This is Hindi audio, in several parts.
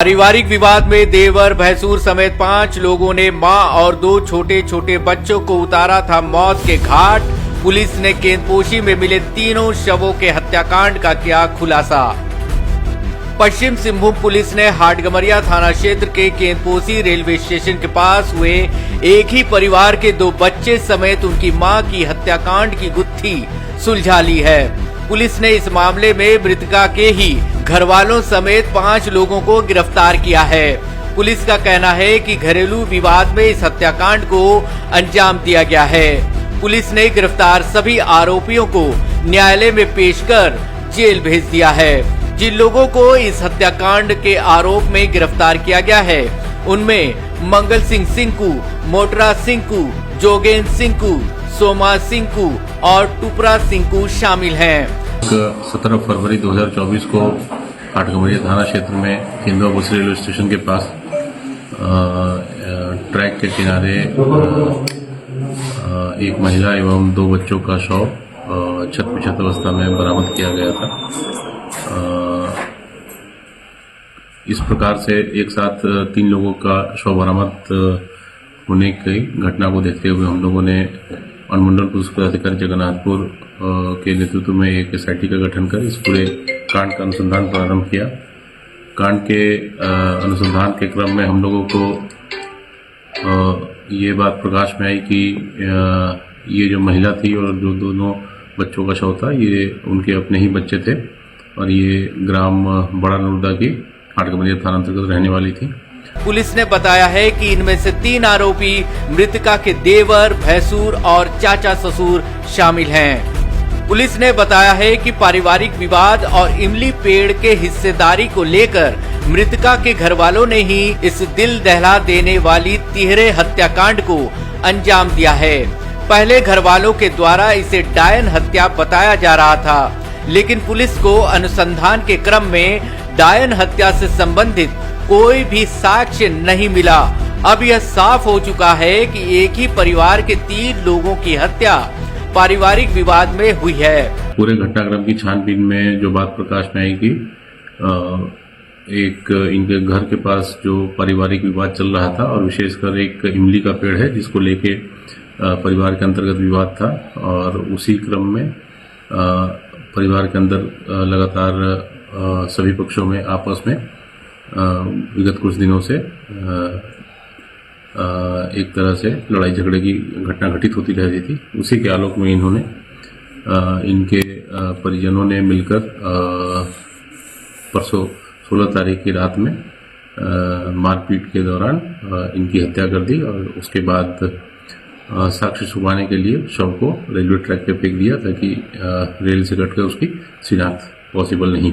पारिवारिक विवाद में देवर भैंसुर समेत 5 लोगों ने मां और 2 छोटे छोटे बच्चों को उतारा था मौत के घाट। पुलिस ने केंदपोशी में मिले तीनों शवों के हत्याकांड का किया खुलासा। पश्चिम सिंहभूम पुलिस ने हाटगमरिया थाना क्षेत्र के केंदपोशी रेलवे स्टेशन के पास हुए एक ही परिवार के 2 बच्चे समेत उनकी मां की हत्याकांड की गुत्थी सुलझा ली है। पुलिस ने इस मामले में मृतका के ही घरवालों समेत 5 लोगों को गिरफ्तार किया है। पुलिस का कहना है कि घरेलू विवाद में इस हत्याकांड को अंजाम दिया गया है। पुलिस ने गिरफ्तार सभी आरोपियों को न्यायालय में पेश कर जेल भेज दिया है। जिन लोगों को इस हत्याकांड के आरोप में गिरफ्तार किया गया है उनमें मंगल सिंह सिंकू, मोटरा सिंकू, जोगेन सिंकू, सोमा सिंकू और टुपरा सिंकू शामिल हैं। 17 फरवरी 2024 को हाटगमरिया थाना क्षेत्र में केंदुआ रेलवे स्टेशन के पास ट्रैक के किनारे एक महिला एवं 2 बच्चों का शव क्षत अवस्था में बरामद किया गया था। इस प्रकार से एक साथ 3 लोगों का शव बरामद होने की घटना को देखते हुए हम लोगों ने अनुमंडल पुलिस पदाधिकारी जगन्नाथपुर के नेतृत्व में एक एसआईटी का गठन कर इस पूरे कांड का अनुसंधान प्रारंभ किया। कांड के अनुसंधान के क्रम में हम लोगों को ये बात प्रकाश में आई कि ये जो महिला थी और जो दोनों बच्चों का शव था ये उनके अपने ही बच्चे थे और ये ग्राम बड़ा नूरदा की हाटगमरिया थाना अंतर्गत रहने वाली थी। पुलिस ने बताया है कि इनमें से 3 आरोपी मृतका के देवर, भैंसुर और चाचा ससुर शामिल हैं। पुलिस ने बताया है कि पारिवारिक विवाद और इमली पेड़ के हिस्सेदारी को लेकर मृतका के घर वालों ने ही इस दिल दहला देने वाली तिहरे हत्याकांड को अंजाम दिया है। पहले घर वालों के द्वारा इसे डायन हत्या बताया जा रहा था, लेकिन पुलिस को अनुसंधान के क्रम में डायन हत्या से संबंधित कोई भी साक्ष्य नहीं मिला। अब यह साफ हो चुका है कि एक ही परिवार के 3 लोगों की हत्या पारिवारिक विवाद में हुई है। पूरे घटनाक्रम की छानबीन में जो बात प्रकाश में आई कि एक इनके घर के पास जो पारिवारिक विवाद चल रहा था और विशेषकर एक इमली का पेड़ है जिसको लेके परिवार के अंतर्गत विवाद था और उसी क्रम में परिवार के अंदर लगातार सभी पक्षों में आपस में विगत कुछ दिनों से एक तरह से लड़ाई झगड़े की घटना घटित होती रहती थी। उसी के आलोक में इन्होंने इनके परिजनों ने मिलकर परसों 16 तारीख की रात में मारपीट के दौरान इनकी हत्या कर दी और उसके बाद साक्ष्य छुपाने के लिए शव को रेलवे ट्रैक पे फेंक दिया ताकि रेल से कटकर उसकी शिनाख्त पॉसिबल नहीं।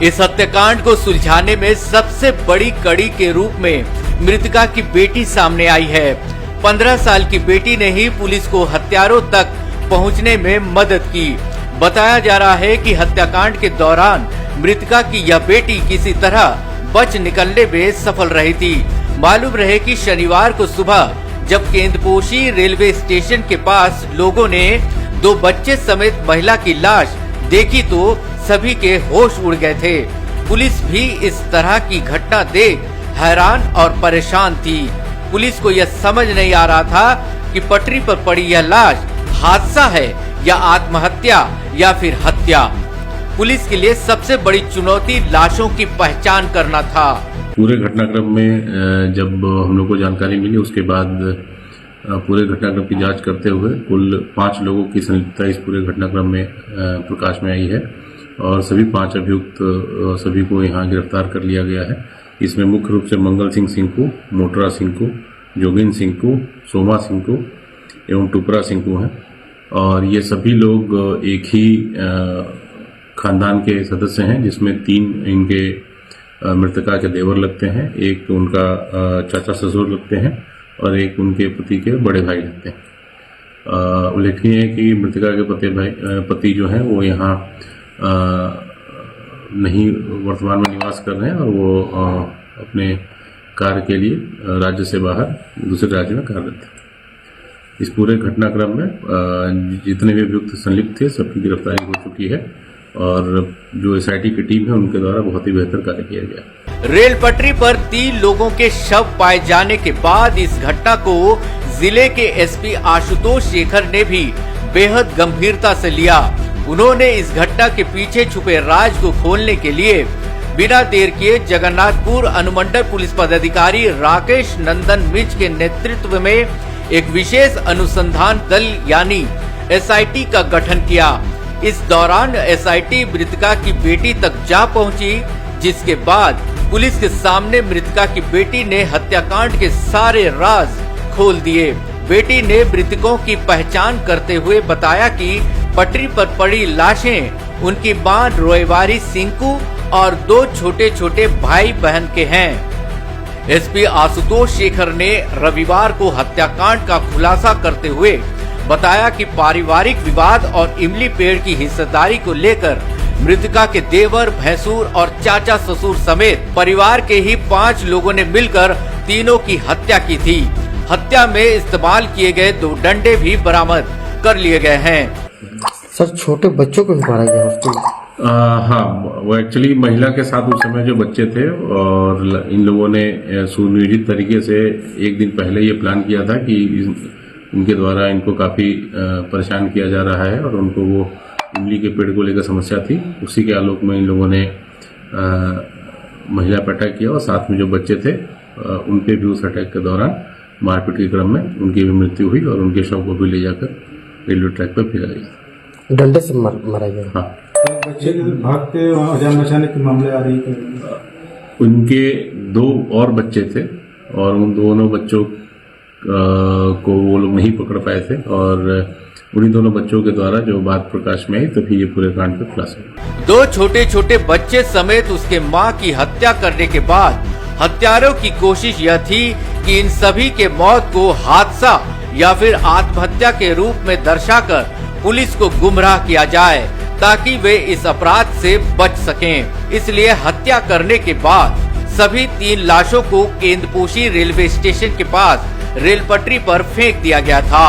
इस हत्याकांड को सुलझाने में सबसे बड़ी कड़ी के रूप में मृतका की बेटी सामने आई है। 15 साल की बेटी ने ही पुलिस को हत्यारों तक पहुंचने में मदद की। बताया जा रहा है कि हत्याकांड के दौरान मृतका की यह बेटी किसी तरह बच निकलने में सफल रही थी। मालूम रहे कि शनिवार को सुबह जब केंदपोशी रेलवे स्टेशन के पास लोगों ने 2 बच्चे समेत महिला की लाश देखी तो सभी के होश उड़ गए थे। पुलिस भी इस तरह की घटना देख हैरान और परेशान थी। पुलिस को यह समझ नहीं आ रहा था कि पटरी पर पड़ी यह लाश हादसा है या आत्महत्या या फिर हत्या। पुलिस के लिए सबसे बड़ी चुनौती लाशों की पहचान करना था। पूरे घटनाक्रम में जब हम लोग को जानकारी मिली उसके बाद पूरे घटनाक्रम की जांच करते हुए कुल 5 लोगों की संलिप्तता इस पूरे घटनाक्रम में प्रकाश में आई है और सभी 5 अभियुक्त सभी को यहाँ गिरफ्तार कर लिया गया है। इसमें मुख्य रूप से मंगल सिंह सिंकू, मोटरा सिंकू, जोगिन सिंकू, सोमा सिंकू एवं टुपरा सिंकू हैं और ये सभी लोग एक ही खानदान के सदस्य हैं जिसमें 3 इनके मृतका के देवर लगते हैं, एक उनका चाचा ससुर लगते हैं और एक उनके पति के बड़े भाई लगते हैं। उल्लेखनीय है कि मृतका के पति जो हैं वो यहाँ नहीं वर्तमान में निवास कर रहे हैं और वो अपने कार्य के लिए राज्य से बाहर दूसरे राज्य में कार्यरत है। इस पूरे घटनाक्रम में जितने भी अभियुक्त संलिप्त थे सबकी गिरफ्तारी हो चुकी है और जो एसआईटी की टीम है उनके द्वारा बहुत ही बेहतर कार्य किया गया। रेल पटरी पर 3 लोगों के शव पाए जाने के बाद इस घटना को जिले के एसपी आशुतोष शेखर ने भी बेहद गंभीरता से लिया। उन्होंने इस घटना के पीछे छुपे राज को खोलने के लिए बिना देर किए जगन्नाथपुर अनुमंडल पुलिस पदाधिकारी राकेश नंदन मिज के नेतृत्व में एक विशेष अनुसंधान दल यानी एसआईटी का गठन किया। इस दौरान एसआईटी मृतका की बेटी तक जा पहुंची, जिसके बाद पुलिस के सामने मृतका की बेटी ने हत्याकांड के सारे राज खोल दिए। बेटी ने मृतकों की पहचान करते हुए बताया कि पटरी पर पड़ी लाशें उनकी मां रोएवारी सिंकू और 2 छोटे छोटे भाई बहन के हैं। एसपी आशुतोष शेखर ने रविवार को हत्याकांड का खुलासा करते हुए बताया कि पारिवारिक विवाद और इमली पेड़ की हिस्सेदारी को लेकर मृतका के देवर, भैंसुर और चाचा ससुर समेत परिवार के ही 5 लोगों ने मिलकर तीनों की हत्या की थी। हत्या में इस्तेमाल किए गए 2 डंडे भी बरामद कर लिए गए हैं। सर, छोटे बच्चों को भी मारा गया उसको? हाँ, वो एक्चुअली महिला के साथ उस समय जो बच्चे थे और इन लोगों ने सुनियोजित तरीके से एक दिन पहले ये प्लान किया था कि इनके द्वारा इनको काफी परेशान किया जा रहा है और उनको वो इमली के पेड़ को लेकर समस्या थी। उसी के आलोक में इन लोगों ने महिला पर अटैक किया और साथ में जो बच्चे थे उन पे भी उस अटैक के दौरान मारपीट के क्रम में उनकी भी मृत्यु हुई और उनके शव को भी ले जाकर रेलवे ट्रैक पर फिरा गया। डंडे से मारा गया? हाँ। बच्चे भागते जान बचाने के मामले आ रही थे। उनके 2 और बच्चे थे और उन दोनों बच्चों को वो लोग नहीं पकड़ पाए थे और उन्हीं दोनों बच्चों के द्वारा जो बात प्रकाश में आई तभी ये पूरे कांड का खुलासा हुआ। 2 छोटे छोटे बच्चे समेत उसके मां की हत्या करने के बाद हत्यारों की कोशिश यह थी कि इन सभी के मौत को हादसा या फिर आत्महत्या के रूप में दर्शाकर पुलिस को गुमराह किया जाए ताकि वे इस अपराध से बच सकें। इसलिए हत्या करने के बाद सभी 3 लाशों को केंद्रपोशी रेलवे स्टेशन के पास रेल पटरी पर फेंक दिया गया था।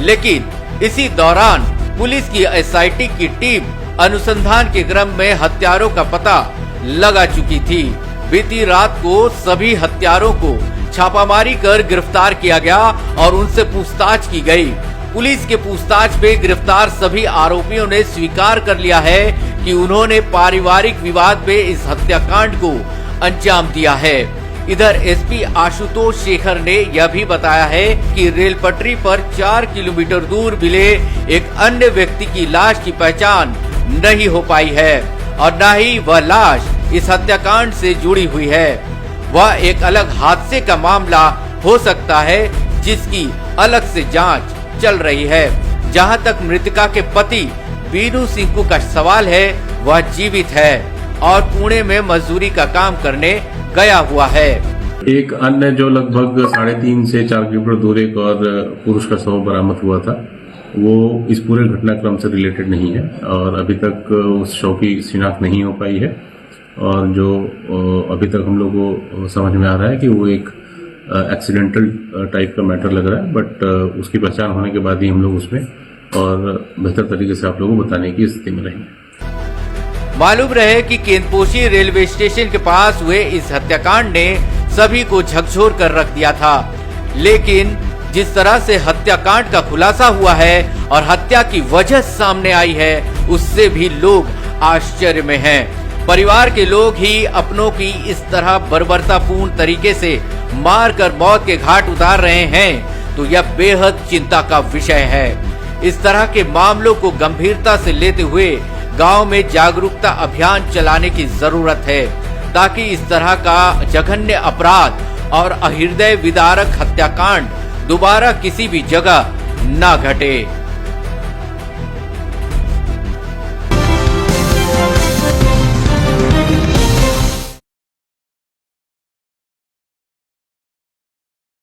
लेकिन इसी दौरान पुलिस की एसआईटी की टीम अनुसंधान के क्रम में हत्यारों का पता लगा चुकी थी। बीती रात को सभी हत्यारों को छापामारी कर गिरफ्तार किया गया और उनसे पूछताछ की गई। पुलिस के पूछताछ में गिरफ्तार सभी आरोपियों ने स्वीकार कर लिया है कि उन्होंने पारिवारिक विवाद में इस हत्याकांड को अंजाम दिया है। इधर एसपी आशुतोष शेखर ने यह भी बताया है कि रेल पटरी पर 4 किलोमीटर दूर मिले एक अन्य व्यक्ति की लाश की पहचान नहीं हो पाई है और न ही वह लाश इस हत्याकांड से जुड़ी हुई है। वह एक अलग हादसे का मामला हो सकता है जिसकी अलग से जांच चल रही है। जहां तक मृतका के पति बीनू सिंकू का सवाल है, वह जीवित है और पुणे में मजदूरी का काम करने गया हुआ है। एक अन्य जो लगभग 3.5 से 4 किलोमीटर दूर एक और पुरुष का शव बरामद हुआ था, वो इस पूरे घटनाक्रम से रिलेटेड नहीं है और अभी तक उस शव की शिनाख्त नहीं हो पाई है और जो अभी तक हम लोग को समझ में आ रहा है कि वो एक एक्सीडेंटल टाइप का मैटर लग रहा है, बट उसकी पहचान होने के बाद ही हम लोग उसमें और बेहतर तरीके से आप लोगों को बताने की स्थिति में रहेंगे। मालूम रहे कि केंद्रपोशी रेलवे स्टेशन के पास हुए इस हत्याकांड ने सभी को झकझोर कर रख दिया था, लेकिन जिस तरह से हत्याकांड का खुलासा हुआ है और हत्या की वजह सामने आई है, उससे भी लोग आश्चर्य में हैं। परिवार के लोग ही अपनों की इस तरह बर्बरतापूर्ण तरीके से मार कर मौत के घाट उतार रहे हैं, तो यह बेहद चिंता का विषय है। इस तरह के मामलों को गंभीरता से लेते हुए गांव में जागरूकता अभियान चलाने की जरूरत है ताकि इस तरह का जघन्य अपराध और अहृदय विदारक हत्याकांड दोबारा किसी भी जगह न घटे।